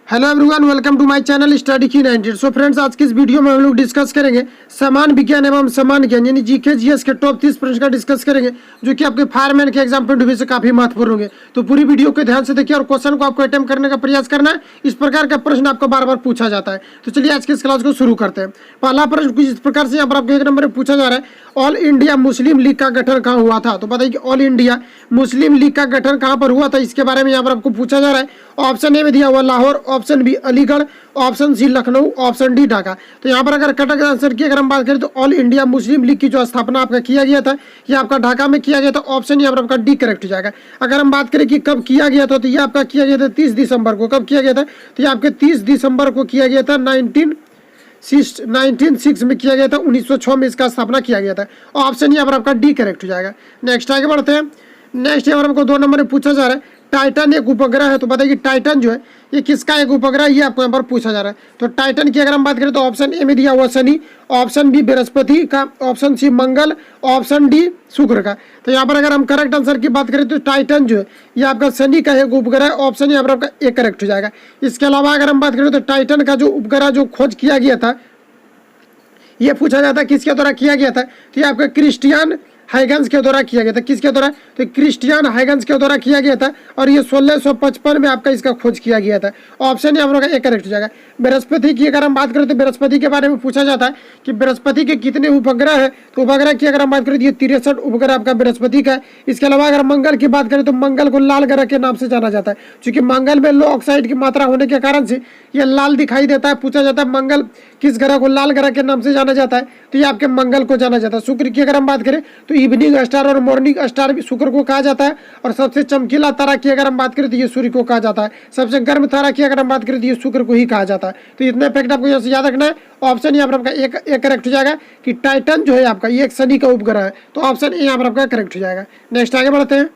Hello everyone, welcome to my channel study की 90। So friends, आज की इस वीडियो में हम लोग डिस्कस करेंगे समान विज्ञान एवं समान ज्ञान यानी जीके जीएस के टॉप 30 प्रश्न का डिस्कस करेंगे, जो कि आपके फायरमैन के एग्जाम पॉइंट ऑफ व्यू से काफी महत्वपूर्ण होंगे। तो पूरी वीडियो को ध्यान से देखिए और क्वेश्चन को आपको अटेम्प्ट करने का प्रयास करना है। इस प्रकार का प्रश्न आपको बार बार पूछा जाता है। तो चलिए आज की इस क्लास को शुरू करते हैं। पहला प्रश्न कुछ इस प्रकार से यहाँ पर आपको 1 नंबर में पूछा जा रहा है, ऑल इंडिया मुस्लिम लीग का गठन कहाँ हुआ था। तो बताइए कि ऑल इंडिया मुस्लिम लीग का गठन कहाँ पर हुआ था, इसके बारे में यहाँ पर आपको पूछा जा रहा है। ऑप्शन ए में दिया हुआ Lahore, option B Aligarh, option C Lucknow, option D Dhaka. तो यहाँ पर अगर कटक आंसर की अगर हम बात करें तो ऑल इंडिया मुस्लिम लीग की जो स्थापना आपका किया गया था ये आपका ढाका में किया गया था। ऑप्शन यहाँ पर आपका डी करेक्ट हो जाएगा। अगर हम बात करें कि कब किया गया था तो ये आपका किया गया था 30 दिसंबर को। कब किया गया था तो ये आपके 30 दिसंबर को किया गया था। 1906 में किया गया था। 1906 में इसका स्थापना किया गया था। ऑप्शन यहाँ पर आपका डी करेक्ट हो जाएगा। नेक्स्ट आगे बढ़ते हैं। नेक्स्ट यहाँ पर हमको 2 नंबर में पूछा जा रहा है, टाइटन एक उपग्रह है। तो बताइए टाइटन जो है ये किसका एक उपग्रह, ये आपको यहाँ पर पूछा जा रहा है। तो टाइटन की अगर हम बात करें तो ऑप्शन ए में दिया हुआ शनि, ऑप्शन बी बृहस्पति का, ऑप्शन सी मंगल, ऑप्शन डी शुक्र का। तो यहाँ पर अगर हम करेक्ट आंसर की बात करें तो टाइटन जो है ये आपका शनि का एक उपग्रह है। ऑप्शन यहाँ पर आपका ए करेक्ट हो जाएगा। इसके अलावा अगर हम बात करें तो टाइटन का जो उपग्रह जो खोज किया गया था ये पूछा जाता है किसके द्वारा किया गया था। तो ये आपका क्रिस्टियन हाइगन्स के द्वारा किया गया था। किसके द्वारा, तो क्रिस्टियन हाइगन्स के द्वारा किया गया था और ये 1655 में आपका इसका खोज किया गया था। ऑप्शन यहाँ पर एक करेक्ट हो जाएगा। बृहस्पति की अगर हम बात करें तो बृहस्पति के बारे में पूछा जाता है कि बृहस्पति के कितने उपग्रह है। तो उपग्रह की अगर हम बात करें तो ये 63 उपग्रह आपका बृहस्पति का है। इसके अलावा अगर मंगल की बात करें तो मंगल को लाल ग्रह के नाम से जाना जाता है, क्योंकि मंगल में लो ऑक्साइड की मात्रा होने के कारण से यह लाल दिखाई देता है। पूछा जाता है मंगल किस ग्रह को लाल ग्रह के नाम से जाना जाता है, तो ये आपके मंगल को जाना जाता है। शुक्र की अगर हम बात करें तो इवनिंग स्टार और मॉर्निंग स्टार भी शुक्र को कहा जाता है। और सबसे चमकीला तारा की अगर हम बात करें तो ये सूर्य को कहा जाता है। सबसे गर्म तारा की अगर हम बात करें तो ये शुक्र को ही कहा जाता है। तो इतने फैक्ट आपको यहाँ से याद रखना है। ऑप्शन यहाँ पर आपका एक करेक्ट हो जाएगा कि टाइटन जो है आपका ये एक शनि का उपग्रह है। तो ऑप्शन ए यहाँ पर आपका करेक्ट हो जाएगा। नेक्स्ट आगे बढ़ते हैं।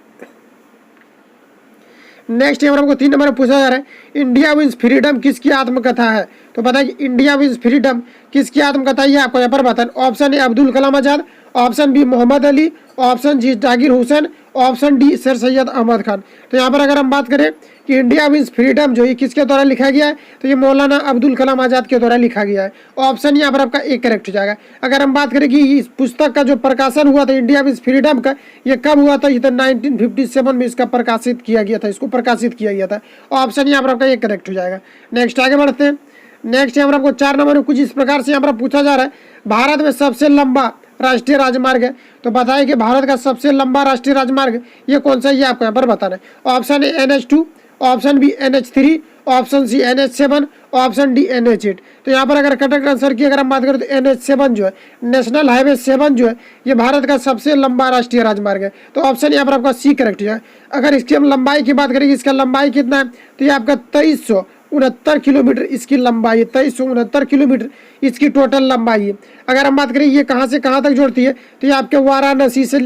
नेक्स्ट यहाँ पर हमको 3 नंबर में पूछा जा रहा है, इंडिया विंस फ्रीडम किसकी आत्मकथा है। तो बताइए इंडिया विंस फ्रीडम किसकी आत्मकथा ये आपको यहाँ पर बताना। Option A Abdul Kalam Azad, option B Mohammad Ali, option G Zakir Hussain, option D sir Syed Ahmad Khan. तो यहाँ पर अगर हम बात करें कि इंडिया विंस फ्रीडम जो ये किसके द्वारा लिखा गया है तो ये मौलाना अब्दुल कलाम आजाद के द्वारा लिखा गया है। ऑप्शन यहाँ पर आपका एक करेक्ट हो जाएगा। अगर हम बात करें कि इस पुस्तक का जो प्रकाशन हुआ था इंडिया विंस फ्रीडम का ये कब हुआ था, ये तो 1957 में इसका प्रकाशित किया गया था, इसको प्रकाशित किया गया था। ऑप्शन यहाँ पर आपका एक करेक्ट हो जाएगा। नेक्स्ट आगे बढ़ते हैं। नेक्स्ट यहाँ पर आपको 4 नंबर में कुछ इस प्रकार से यहाँ पर पूछा जा रहा है, भारत में सबसे लंबा राष्ट्रीय राजमार्ग है। तो बताइए कि भारत का सबसे लंबा राष्ट्रीय राजमार्ग ये कौन सा है, ये आपको यहाँ पर बताना है। Option A NH2, option B NH3, option C NH7, option D NH8। तो यहाँ पर अगर करेक्ट आंसर की अगर हम बात करें तो NH7 जो है नेशनल हाईवे 7 जो है ये भारत का सबसे लंबा राष्ट्रीय राजमार्ग है। तो ऑप्शन यहाँ पर आपका सी करेक्ट है। अगर इसकी हम लंबाई की बात करेंगे, इसका लंबाई कितना है तो ये आपका 2369 किलोमीटर इसकी लंबाई है। 2369 किलोमीटर इसकी टोटल लंबाई है। अगर हम बात करें ये कहाँ से कहाँ तक जोड़ती है तो ये आपके वाराणसी से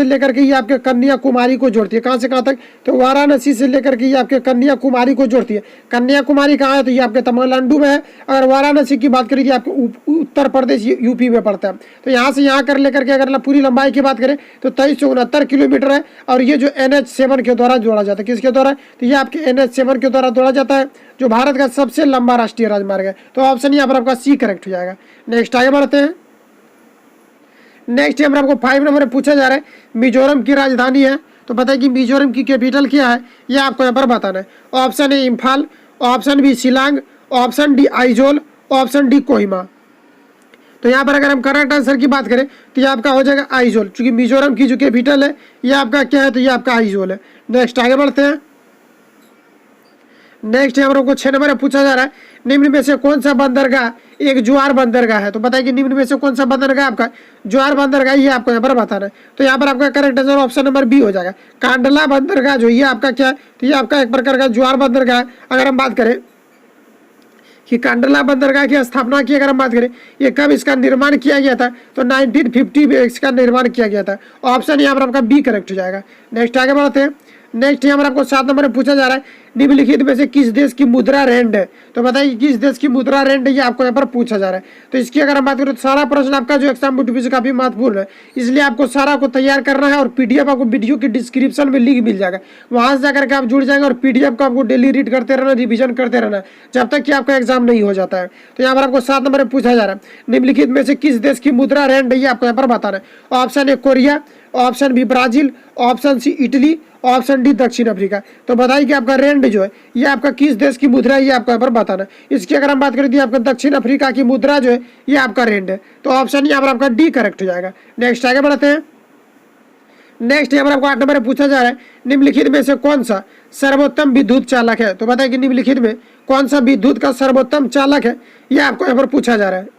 लेकर के ये आपके कन्याकुमारी को जोड़ती है। कहाँ से कहाँ तक, तो वाराणसी से लेकर के ये आपके कन्याकुमारी को जोड़ती है। कन्याकुमारी कहाँ है तो ये आपके तमिलनाडु में है। अगर वाराणसी की बात करें तो आपके उत्तर प्रदेश यूपी में पड़ता है। तो यहाँ से यहाँ कर लेकर के अगर पूरी लंबाई की बात करें तो 2369 किलोमीटर है। और ये जो NH7 के द्वारा जोड़ा जाता है, किसके द्वारा, तो ये आपके NH7 के द्वारा जोड़ा जाता है, जो भारत का सबसे लंबा राष्ट्रीय राजमार्ग है। तो ऑप्शन यहाँ पर आपका सी करेक्ट हो जाएगा। नेक्स्ट आगे बढ़ते हैं। नेक्स्ट यहाँ पर आपको 5 नंबर में पूछा जा रहा है, मिजोरम की राजधानी है। तो बताइए कि मिजोरम की कैपिटल क्या है, ये आपको यहाँ पर बताना है। Option A Imphal, option B Shillong, option D Aizawl, option D Kohima. तो यहाँ पर अगर हम करेक्ट आंसर की बात करें तो ये आपका हो जाएगा आइजोल, क्योंकि मिजोरम की जो कैपिटल है ये आपका क्या है तो ये आपका आइजोल है। नेक्स्ट आगे बढ़ते हैं। नेक्स्ट यहाँ पर 6 नंबर में पूछा जा रहा है, निम्न में से कौन सा बंदरगाह एक ज्वार बंदरगाह है। तो बताइए कि निम्न में से कौन सा बंदरगाह आपका ज्वार बंदरगाह, ये आपको यहाँ पर बताना है। तो यहाँ पर आपका correct answer option number B हो जाएगा। कांडला बंदरगाह जो ये आपका क्या है तो ये आपका एक प्रकार का ज्वार बंदरगाह है। अगर हम बात करें कि कांडला बंदरगाह की स्थापना की अगर हम बात करें ये कब इसका निर्माण किया गया था तो 1950 में इसका निर्माण किया गया था। ऑप्शन यहाँ पर आपका बी करेक्ट हो जाएगा। नेक्स्ट आगे बढ़ते हैं। नेक्स्ट यहाँ पर आपको 7 नंबर में पूछा जा रहा है निम्नलिखित में से किस देश की मुद्रा रैंड है। तो बताइए किस देश की मुद्रा रैंड है, ये आपको यहाँ पर पूछा जा रहा है। तो इसकी अगर हम बात करें तो सारा प्रश्न आपका जो एग्जाम नोटिफिकेशन काफी महत्वपूर्ण है, इसलिए आपको सारा को तैयार करना है और पीडीएफ आपको वीडियो की डिस्क्रिप्शन में लिंक मिल जाएगा, वहां से जाकर के आप जुड़ जाएंगे और पीडीएफ को आपको डेली रीड करते रहना, रिविजन करते रहना जब तक कि आपका एग्जाम नहीं हो जाता है। तो यहाँ पर आपको 7 नंबर में पूछा जा रहा है निम्नलिखित में से किस देश की मुद्रा रैंड है, ये आपको यहाँ पर बताना है। Option A Korea, option B Brazil, option C Italy, option D दक्षिण अफ्रीका। तो बताइए कि आपका रैंड जो है ये आपका किस देश की मुद्रा है, ये आपको यहाँ पर बताना है। इसकी अगर हम बात करें तो आपका दक्षिण अफ्रीका की मुद्रा जो है ये आपका रैंड है। तो ऑप्शन यहाँ पर आपका डी करेक्ट हो जाएगा। नेक्स्ट आगे बढ़ते हैं। नेक्स्ट यहाँ पर आपको 8 नंबर में पूछा जा रहा है निम्नलिखित में से कौन सा सर्वोत्तम विद्युत चालक है। तो बताइए कि निम्नलिखित में कौन सा विद्युत का सर्वोत्तम चालक है, ये आपको यहाँ पर पूछा जा रहा है।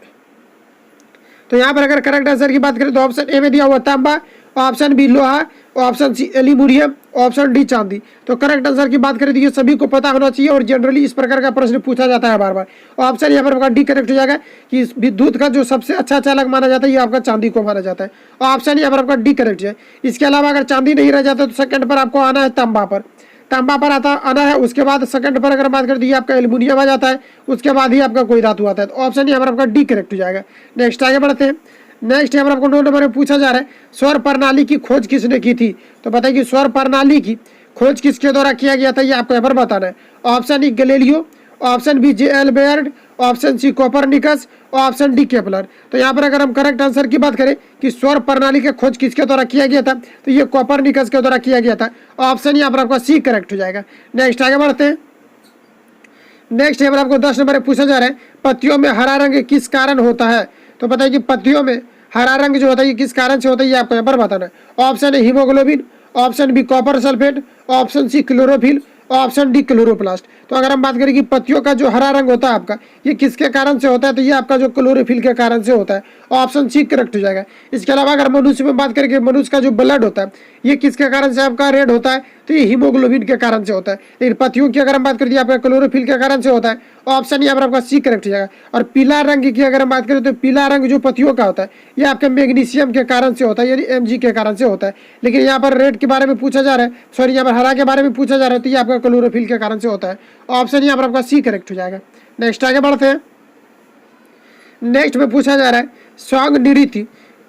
तो यहाँ पर अगर करेक्ट आंसर की बात करें तो ऑप्शन ए में दिया हुआ तांबा, ऑप्शन बी लोहा, option C aluminium, option D चांदी। तो करेक्ट आंसर की बात करें तो ये सभी को पता होना चाहिए और जनरली इस प्रकार का प्रश्न पूछा जाता है बार बार। ऑप्शन यहाँ पर आपका डी करेक्ट हो जाएगा कि इस विद्युत का जो सबसे अच्छा चालक माना जाता है ये आपका चांदी को माना जाता है। ऑप्शन यहाँ पर आपका डी करेक्ट है। इसके अलावा अगर चांदी नहीं रह जाता तो सेकंड पर आपको आना है तांबा पर, तांबा पर आना है। उसके बाद सेकंड पर अगर बात करें तो ये आपका एल्यूमिनियम आ जाता है, उसके बाद ही आपका कोई धातु आता है। तो ऑप्शन यहाँ पर आपका डी करेक्ट हो जाएगा। नेक्स्ट आगे बढ़ते हैं। नेक्स्ट यहाँ पर आपको 9 नंबर में पूछा जा रहा है सौर प्रणाली की खोज किसने की थी। तो बताइए कि सौर प्रणाली की खोज किसके द्वारा किया गया था, ये आपको यहाँ पर बताना है। Option E Galileo, option B J L. Baird, option C Copernicus, option D Kepler. तो यहाँ पर अगर हम करेक्ट आंसर की बात करें कि सौर प्रणाली की खोज किसके द्वारा किया गया था, तो ये कोपरनिकस के द्वारा किया गया था। ऑप्शन यहाँ पर आपका सी करेक्ट हो जाएगा। नेक्स्ट आगे बढ़ते हैं। नेक्स्ट यहाँ पर आपको 10 नंबर में पूछा जा रहा है पत्तियों में हरा रंग किस कारण होता है। तो बताइए कि पत्तियों में हरा रंग जो होता है ये किस कारण से होता है, ये आपको यहाँ पर बताना है। Option A haemoglobin, option B copper sulphate, option C chlorophyll, option D chloroplast. तो अगर हम बात करें कि पत्तियों का जो हरा रंग होता है आपका ये किसके कारण से होता है, तो ये आपका जो क्लोरोफिल के कारण से होता है। ऑप्शन सी करेक्ट हो जाएगा। इसके अलावा अगर मनुष्य में बात करें कि मनुष्य का जो ब्लड होता है ये किसके कारण से आपका रेड होता है, तो ये हीमोग्लोबिन के कारण से होता है। लेकिन पत्तियों की अगर हम बात करें तो आपका क्लोरोफिल के कारण से होता है। ऑप्शन यहाँ पर आपका सी करेक्ट हो जाएगा। और पीला रंग की अगर हम बात करें तो पीला रंग जो पत्तियों का होता है ये आपके मैग्नीशियम के कारण से होता है, यानी Mg के कारण से होता है। लेकिन यहाँ पर रेड के बारे में पूछा जा रहा है, सॉरी यहाँ पर हरा के बारे में पूछा जा रहा है, तो ये आपका क्लोरोफिल के कारण से होता है। ऑप्शन यहाँ पर आपका सी करेक्ट हो जाएगा। नेक्स्ट आगे बढ़ते हैं। नेक्स्ट में पूछा जा रहा है स्वांग नृत्य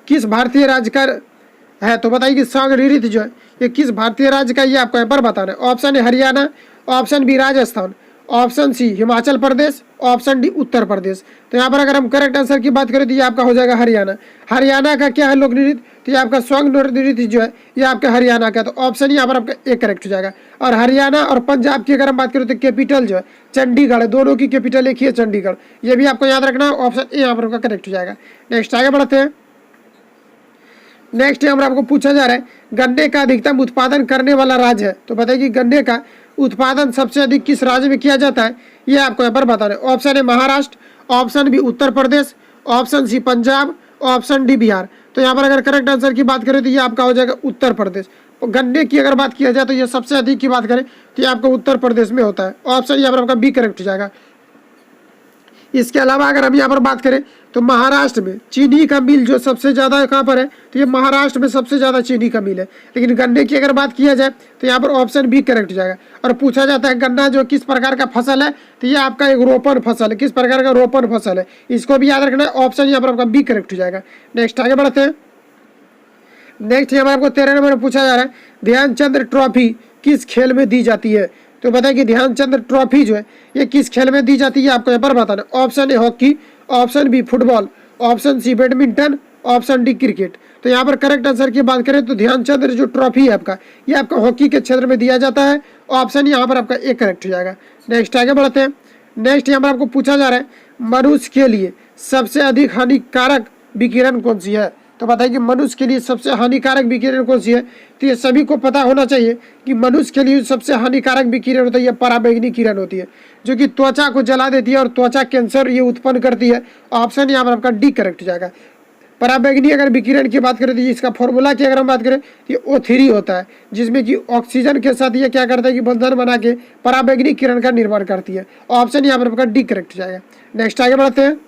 किस भारतीय राज्य का है। तो बताइए कि स्वांग नृत्य जो है ये किस भारतीय राज्य का, ये आपको यहाँ पर बताना है। Option A Haryana, option B Rajasthan, option C Himachal Pradesh, option D Uttar Pradesh. तो यहाँ पर अगर हम करेक्ट आंसर की बात करें तो ये आपका हो जाएगा हरियाणा। हरियाणा का क्या है लोक नृत्य, तो ये आपका स्वांग नृत्य जो है ये आपका हरियाणा का। तो ऑप्शन यहाँ पर आपका ए करेक्ट हो जाएगा। और हरियाणा और पंजाब की अगर हम बात करें तो कैपिटल जो है चंडीगढ़ है, दोनों की कैपिटल एक ही है चंडीगढ़। ये भी आपको याद रखना है। ऑप्शन ए यहाँ पर आपका करेक्ट हो जाएगा। नेक्स्ट आगे बढ़ते हैं। नेक्स्ट यहाँ पर आपको पूछा जा रहा है गन्ने का अधिकतम उत्पादन करने वाला राज्य है। तो बताइए कि गन्ने का उत्पादन सबसे अधिक किस राज्य में किया जाता है, ये आपको यहाँ पर बताना है। Option A Maharashtra, option B Uttar Pradesh, option C Punjab, option D Bihar. तो यहाँ पर अगर करेक्ट आंसर की बात करें तो ये आपका हो जाएगा उत्तर प्रदेश। गन्ने की अगर बात किया जाए तो ये सबसे अधिक की बात करें तो ये आपका उत्तर प्रदेश में होता है। ऑप्शन यहाँ पर आपका बी करेक्ट हो जाएगा। इसके अलावा अगर हम यहाँ पर बात करें तो महाराष्ट्र में चीनी का मिल जो सबसे ज़्यादा कहाँ पर है, तो ये महाराष्ट्र में सबसे ज़्यादा चीनी का मिल है। लेकिन गन्ने की अगर बात किया जाए तो यहाँ पर ऑप्शन बी करेक्ट हो जाएगा। और पूछा जाता है गन्ना जो किस प्रकार का फसल है, तो ये आपका एक रोपण फसल है। किस प्रकार का रोपण फसल है, इसको भी याद रखना है। ऑप्शन यहाँ पर आपका बी करेक्ट हो जाएगा। नेक्स्ट आगे बढ़ते हैं। नेक्स्ट यहाँ पर आपको 13 नंबर में पूछा जा रहा है ध्यानचंद ट्रॉफी किस खेल में दी जाती है। तो बताइए कि ध्यानचंद ट्रॉफी जो है ये किस खेल में दी जाती है, आपको यहाँ पर बताना है। Option A hockey, option B football, option C badminton, option D cricket. तो यहाँ पर करेक्ट आंसर की बात करें तो ध्यानचंद जो ट्रॉफी है आपका ये आपका हॉकी के क्षेत्र में दिया जाता है। ऑप्शन यहाँ पर आपका ए करेक्ट हो जाएगा। नेक्स्ट आगे बढ़ते हैं। नेक्स्ट यहाँ पर आपको पूछा जा रहा है मनुष्य के लिए सबसे अधिक हानिकारक विकिरण कौन सी है। तो बताइए कि मनुष्य के लिए सबसे हानिकारक विकिरण कौन सी है। तो ये सभी को पता होना चाहिए कि मनुष्य के लिए सबसे हानिकारक विकिरण होता है ये पराबैंगनी किरण होती है, जो कि त्वचा को जला देती है और त्वचा कैंसर ये उत्पन्न करती है। ऑप्शन यहाँ पर आपका डी करेक्ट हो जाएगा। पराबैंगनी अगर विकिरण की बात करें तो इसका फॉर्मूला की अगर हम बात करें तो ये O3 होता है, जिसमें कि ऑक्सीजन के साथ ये क्या करता है कि बंधन बना के पराबैंगनी किरण का निर्माण करती है। ऑप्शन यहाँ पर आपका डी करेक्ट हो जाएगा। नेक्स्ट आगे बढ़ते हैं।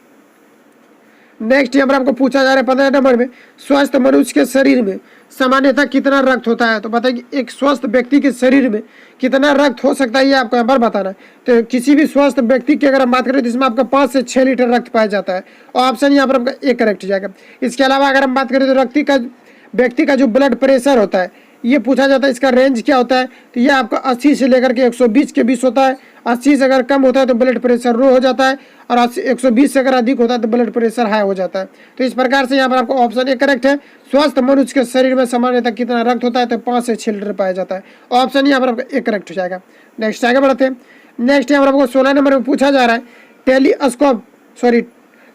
नेक्स्ट यहाँ पर आपको पूछा जा रहा है 15 नंबर में स्वस्थ मनुष्य के शरीर में सामान्यतः कितना रक्त होता है? तो बताइए कि एक स्वस्थ व्यक्ति के शरीर में कितना रक्त हो सकता है, ये आपको यहाँ पर बताना है। तो किसी भी स्वस्थ व्यक्ति की अगर हम बात करें तो इसमें आपका 5 से 6 लीटर रक्त पाया जाता है। ऑप्शन यहाँ पर आपका ए करेक्ट हो जाएगा। इसके अलावा अगर हम बात करें तो व्यक्ति का जो ब्लड प्रेशर होता है ये पूछा जाता है, इसका रेंज क्या होता है? तो ये आपका 80 से लेकर के 120 के बीच होता है। 80 से अगर कम होता है तो ब्लड प्रेशर लो हो जाता है, और 120 से अगर अधिक होता है तो ब्लड प्रेशर हाई हो जाता है। तो इस प्रकार से यहाँ पर आपको ऑप्शन ए करेक्ट है। स्वस्थ मनुष्य के शरीर में सामान्यतः कितना रक्त होता है? तो 5 से 6 लीटर पाया जाता है। ऑप्शन यहाँ पर आपका ए करेक्ट हो जाएगा। नेक्स्ट आगे बढ़ते हैं। नेक्स्ट यहाँ पर आपको 16 नंबर में पूछा जा रहा है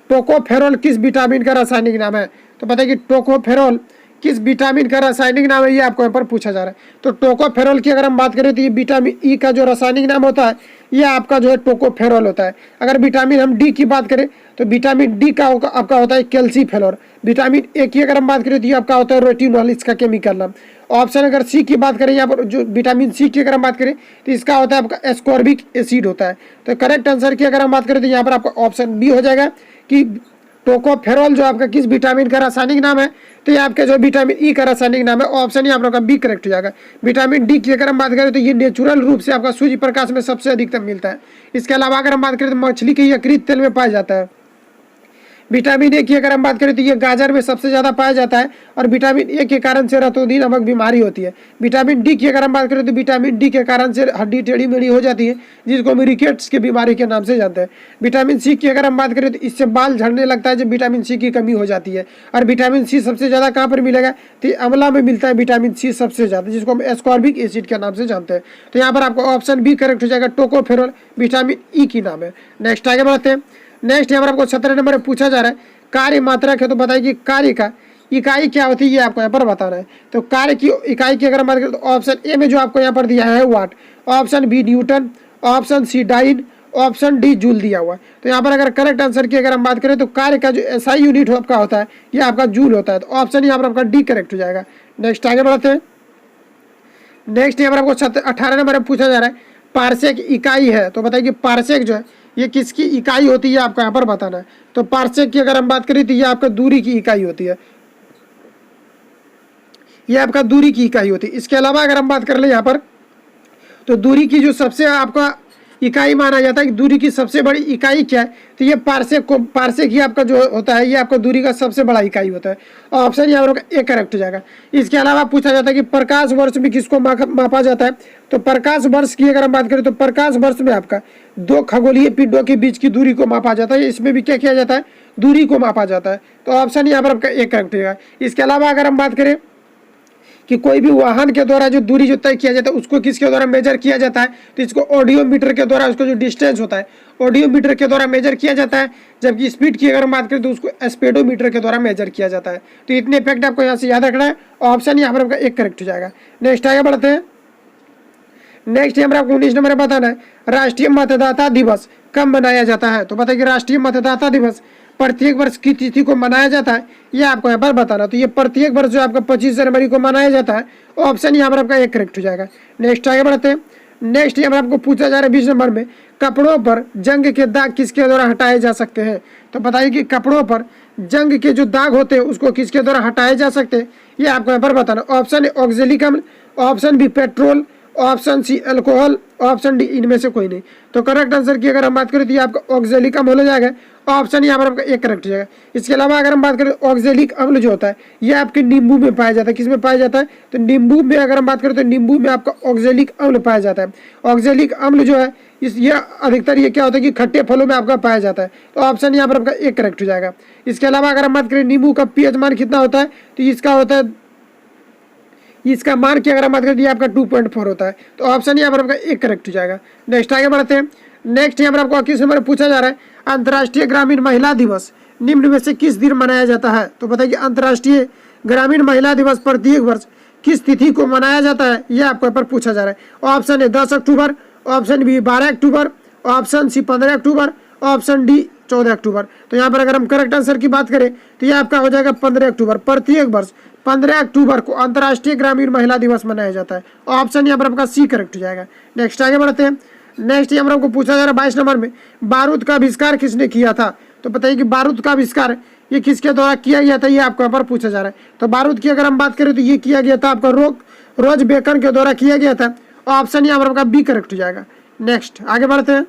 टोकोफेरोल किस विटामिन का रासायनिक नाम है? तो पता है कि टोकोफेरोल किस विटामिन का रासायनिक नाम है, ये आपको यहाँ पर पूछा जा रहा है। तो टोकोफेरोल की अगर हम बात करें तो ये विटामिन ई का जो रासायनिक नाम होता है ये आपका जो है टोकोफेरोल होता है। अगर विटामिन हम डी की बात करें तो विटामिन डी का आपका होता है कैल्सीफेरोल। विटामिन ए की अगर हम बात करें तो ये आपका होता है रेटिनॉल, इसका केमिकल नाम। ऑप्शन अगर सी की बात करें, यहाँ पर जो विटामिन सी की अगर हम बात करें तो इसका होता है आपका एस्कॉर्बिक एसिड होता है। तो करेक्ट आंसर की अगर हम बात करें तो यहाँ पर आपका ऑप्शन बी हो जाएगा कि टोकोफेरोल जो आपका किस विटामिन का रासायनिक नाम है? तो ये आपका जो विटामिन ई का रासायनिक नाम है। ऑप्शन यहाँ पर आपका बी करेक्ट हो जाएगा। विटामिन डी की अगर हम बात करें तो ये नेचुरल रूप से आपका सूर्य प्रकाश में सबसे अधिकतम मिलता है। इसके अलावा अगर हम बात करें तो मछली के यकृत तेल में पाया जाता है। विटामिन ए की अगर हम बात करें तो ये गाजर में सबसे ज़्यादा पाया जाता है, और विटामिन ए के कारण से रतौंधी नामक बीमारी होती है। विटामिन डी की अगर हम बात करें तो विटामिन डी के कारण से हड्डी टेढ़ी मेढ़ी हो जाती है, जिसको हम रिकेट्स की बीमारी के नाम से जानते हैं। विटामिन सी की अगर हम बात करें तो इससे बाल झड़ने लगता है जब विटामिन सी की कमी हो जाती है। और विटामिन सी सबसे ज़्यादा कहाँ पर मिलेगा? तो अमला में मिलता है विटामिन सी सबसे ज़्यादा, जिसको हम एस्कॉर्बिक एसिड के नाम से जानते हैं। तो यहाँ पर आपको ऑप्शन बी करेक्ट हो जाएगा, टोकोफेरोल विटामिन ई की नाम है। नेक्स्ट आगे बढ़ते हैं। नेक्स्ट यहाँ पर आपको 17 नंबर में पूछा जा रहा है कार्य मात्रक है। तो बताइए कि कार्य का इकाई क्या होती है, ये आपको यहाँ पर बताना है। तो कार्य की इकाई की अगर हम बात करें तो ऑप्शन ए में जो आपको यहाँ पर दिया है watt, option B newton, option C dyne, option D joule दिया हुआ है। तो यहाँ पर अगर करेक्ट आंसर की अगर हम बात करें तो कार्य का जो एसआई यूनिट आपका होता है ये आपका जूल होता है। तो ऑप्शन यहाँ पर आपका डी करेक्ट हो जाएगा। नेक्स्ट आगे बढ़ते हैं। नेक्स्ट यहाँ पर आपको 18 नंबर में पूछा जा रहा है पार्सेक इकाई है। तो बताइए कि पार्सेक जो है ये किसकी इकाई होती है, आपको यहाँ पर बताना है। तो पार्सेक की अगर हम बात करें तो ये आपका दूरी की इकाई होती है, ये आपका दूरी की इकाई होती है। इसके अलावा अगर हम बात कर ले यहाँ पर तो दूरी की जो सबसे आपका इकाई माना जाता है कि दूरी की सबसे बड़ी इकाई क्या है, तो ये पार्सेक ही आपका जो होता है ये आपका दूरी का सबसे बड़ा इकाई होता है। ऑप्शन यहाँ पर ए करेक्ट हो जाएगा। इसके अलावा पूछा जाता है कि प्रकाश वर्ष में किसको मापा जाता है? तो प्रकाश वर्ष की अगर हम बात करें तो प्रकाश वर्ष में आपका 2 खगोलीय पिंडों के बीच की दूरी को मापा जाता है। इसमें भी क्या किया जाता है? दूरी को मापा जाता है। तो ऑप्शन यहाँ पर आपका ए करेक्ट होगा। इसके अलावा अगर हम बात करें कि कोई भी वाहन के द्वारा जो दूरी जो तय किया जाता है उसको किसके द्वारा मेजर किया जाता है? तो इसको ऑडियोमीटर के द्वारा, उसको जो डिस्टेंस होता है ऑडियोमीटर के द्वारा मेजर किया जाता है। जबकि स्पीड की अगर हम बात करें तो उसको स्पीडोमीटर के द्वारा मेजर किया जाता है। तो इतने फैक्ट आपको यहाँ से याद रखना है। ऑप्शन यहाँ पर आपका एक करेक्ट हो जाएगा। नेक्स्ट आगे बढ़ते हैं। नेक्स्ट यहाँ पर आपको 19 नंबर बताना है राष्ट्रीय मतदाता दिवस कब मनाया जाता है? तो बताइए राष्ट्रीय मतदाता दिवस प्रत्येक वर्ष की तिथि को मनाया जाता है, ये आपको यहाँ पर बताना। तो ये प्रत्येक वर्ष जो आपका 25 जनवरी को मनाया जाता है। ऑप्शन यहाँ पर आपका एक करेक्ट हो जाएगा। नेक्स्ट आगे बढ़ते हैं। नेक्स्ट यहाँ पर आपको पूछा जा रहा है 20 नंबर में कपड़ों पर जंग के दाग किसके द्वारा हटाए जा सकते हैं? तो बताइए कि कपड़ों पर जंग के जो दाग होते हैं उसको किसके द्वारा हटाए जा सकते हैं, ये आपको यहाँ पर बताना। ऑप्शन ए ऑक्जेलिक अम्ल, option B petrol, option C alcohol, option D इनमें से कोई नहीं। तो करेक्ट आंसर की अगर हम बात करें तो ये आपका ऑक्जेलिक अम्ल हो जाएगा। ऑप्शन यहाँ पर आपका एक करेक्ट हो जाएगा। इसके अलावा अगर हम बात करें ऑक्जेलिक अम्ल जो होता है ये आपके नींबू में पाया जाता है। किस में पाया जाता है? तो नींबू में अगर हम बात करें तो नींबू में आपका ऑक्जेलिक अम्ल पाया जाता है। ऑक्जेलिक अम्ल जो है ये अधिकतर ये क्या होता है कि खट्टे फलों में आपका पाया जाता है। तो ऑप्शन यहाँ पर आपका एक करेक्ट हो जाएगा। इसके अलावा अगर हम बात करें नींबू का पीएच मान कितना होता है, तो इसका होता है, इसका मान की अगर हम बात करें तो आपका 2.4 होता है। तो ऑप्शन यहाँ पर आपका एक करेक्ट हो जाएगा। नेक्स्ट आगे बढ़ते हैं। नेक्स्ट यहाँ पर आपको 21 नंबर पूछा जा रहा है अंतर्राष्ट्रीय ग्रामीण महिला दिवस निम्न में से किस दिन मनाया जाता है? तो बताइए अंतर्राष्ट्रीय ग्रामीण महिला दिवस प्रत्येक वर्ष किस तिथि को मनाया जाता है, ये आपको यहाँ पर पूछा जा रहा है। ऑप्शन ए 10 अक्टूबर, ऑप्शन बी 12 अक्टूबर, ऑप्शन सी 15 अक्टूबर, ऑप्शन डी 14 अक्टूबर। तो यहाँ पर अगर हम करेक्ट आंसर की बात करें तो ये आपका हो जाएगा 15 अक्टूबर। प्रत्येक वर्ष 15 अक्टूबर को अंतर्राष्ट्रीय ग्रामीण महिला दिवस मनाया जाता है। ऑप्शन यहाँ पर आपका सी करेक्ट हो जाएगा। नेक्स्ट आगे बढ़ते हैं। नेक्स्ट यहाँ पर आपको पूछा जा रहा है 22 नंबर में बारूद का आविष्कार किसने किया था? तो बताइए कि बारूद का आविष्कार ये किसके द्वारा किया गया था, ये आपको यहाँ पर पूछा जा रहा है। तो बारूद की अगर हम बात करें तो ये किया गया था आपका रोज बेकन के द्वारा किया गया था। ऑप्शन यहाँ पर आपका बी करेक्ट हो जाएगा। नेक्स्ट आगे बढ़ते हैं।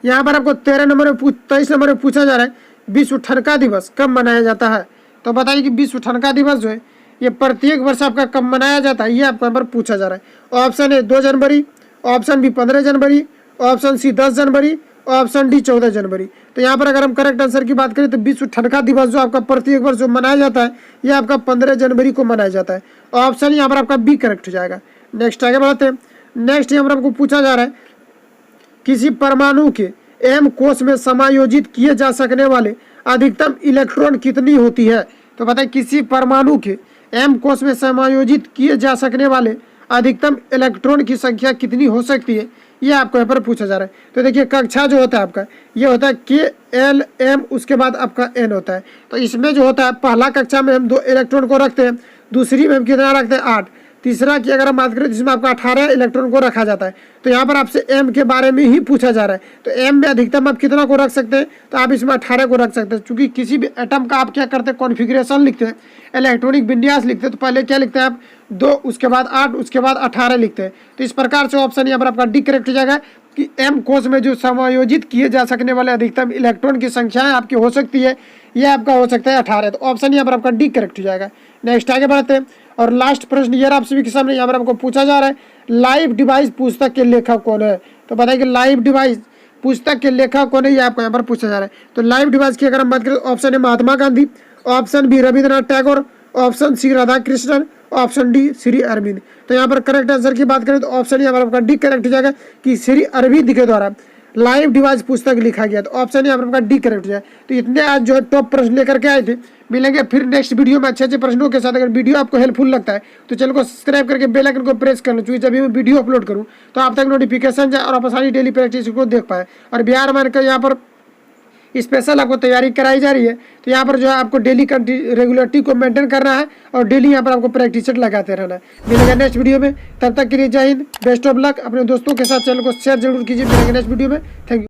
यहाँ पर आपको 23 नंबर में पूछा जा रहा है विश्व ठनका दिवस कब मनाया जाता है। तो बताइए कि विश्व ठनका दिवस जो है ये प्रत्येक वर्ष आपका कब मनाया जाता है, ये आपको यहाँ पर पूछा जा रहा है। ऑप्शन ए 2 जनवरी, ऑप्शन बी 15 जनवरी, ऑप्शन सी 10 जनवरी, ऑप्शन डी 14 जनवरी। तो यहाँ पर अगर हम करेक्ट आंसर की बात करें तो विश्व ठनका दिवस जो आपका प्रत्येक वर्ष जो मनाया जाता है ये आपका 15 जनवरी को मनाया जाता है। ऑप्शन यहाँ पर आपका बी करेक्ट हो जाएगा। नेक्स्ट आगे बढ़ते हैं। नेक्स्ट यहाँ पर आपको पूछा जा रहा है किसी परमाणु के एम कोष में समायोजित किए जा सकने वाले अधिकतम इलेक्ट्रॉन कितनी होती है। तो बताइए किसी परमाणु के एम कोष में समायोजित किए जा सकने वाले अधिकतम इलेक्ट्रॉन की संख्या कितनी हो सकती है, ये आपको यहाँ पर पूछा जा रहा है। तो देखिए कक्षा जो होता है आपका ये होता है KLM, उसके बाद आपका N होता है। तो इसमें जो होता है पहला कक्षा में हम 2 इलेक्ट्रॉन को रखते हैं, दूसरी में हम कितना रखते हैं 8, तीसरा की अगर हम बात करें जिसमें आपका 18 इलेक्ट्रॉन को रखा जाता है। तो यहाँ पर आपसे M के बारे में ही पूछा जा रहा है। तो M में अधिकतम आप कितना को रख सकते हैं, तो आप इसमें 18 को रख सकते हैं। क्योंकि किसी भी एटम का आप क्या करते हैं कॉन्फ़िगरेशन लिखते हैं, इलेक्ट्रॉनिक विन्यास लिखते हैं, तो पहले क्या लिखते हैं आप 2, उसके बाद 8, उसके बाद 18 लिखते हैं। तो इस प्रकार से ऑप्शन यहाँ पर आपका डी करेक्ट हो जाएगा कि M कोष में जो समायोजित किए जा सकने वाले अधिकतम इलेक्ट्रॉन की संख्या आपकी हो सकती है, यह आपका हो सकता है 18। तो ऑप्शन यहाँ पर आपका डी करेक्ट हो जाएगा। नेक्स्ट आगे बढ़ते हैं और लास्ट प्रश्न ये आप सभी के सामने यहाँ पर आपको पूछा जा रहा है लाइव डिवाइस पुस्तक के लेखक कौन है। तो बताइए कि लाइव डिवाइस पुस्तक के लेखक कौन है, ये आपको यहाँ पर पूछा जा रहा है। तो लाइव डिवाइस की अगर हम बात करें option A Mahatma Gandhi, option B Rabindranath Tagore, option C Radhakrishnan, option D Shri Aurobindo. तो यहाँ पर करेक्ट आंसर की बात करें तो ऑप्शन यहाँ पर आपका डी करेक्ट हो जाएगा कि श्री अरविंद के द्वारा लाइव डिवाइस पुस्तक लिखा गया। तो ऑप्शन यहाँ पर आपका डी करेक्ट हो जाए। तो इतने आज जो है टॉप प्रश्न लेकर के आए थे। मिलेंगे फिर नेक्स्ट वीडियो में अच्छे प्रश्नों के साथ। अगर वीडियो आपको हेल्पफुल लगता है तो चैनल को सब्सक्राइब करके बेल आइकन को प्रेस कर लो, क्योंकि जब भी मैं वीडियो अपलोड करूँ तो आप तक नोटिफिकेशन जाए और आप आसानी डेली प्रैक्टिस को देख पाए। और बिहार मान का यहाँ पर स्पेशल आपको तैयारी कराई जा रही है। तो यहाँ पर जो है आपको डेली रेगुलरिटी को मेंटेन करना है और डेली यहाँ पर आपको प्रैक्टिस लगाते रहना है। मिलेगा नेक्स्ट वीडियो में, तब तक के लिए जय हिंद, बेस्ट ऑफ लक। अपने दोस्तों के साथ चैनल को शेयर जरूर कीजिए। मिलेंगे नेक्स्ट वीडियो में, थैंक यू।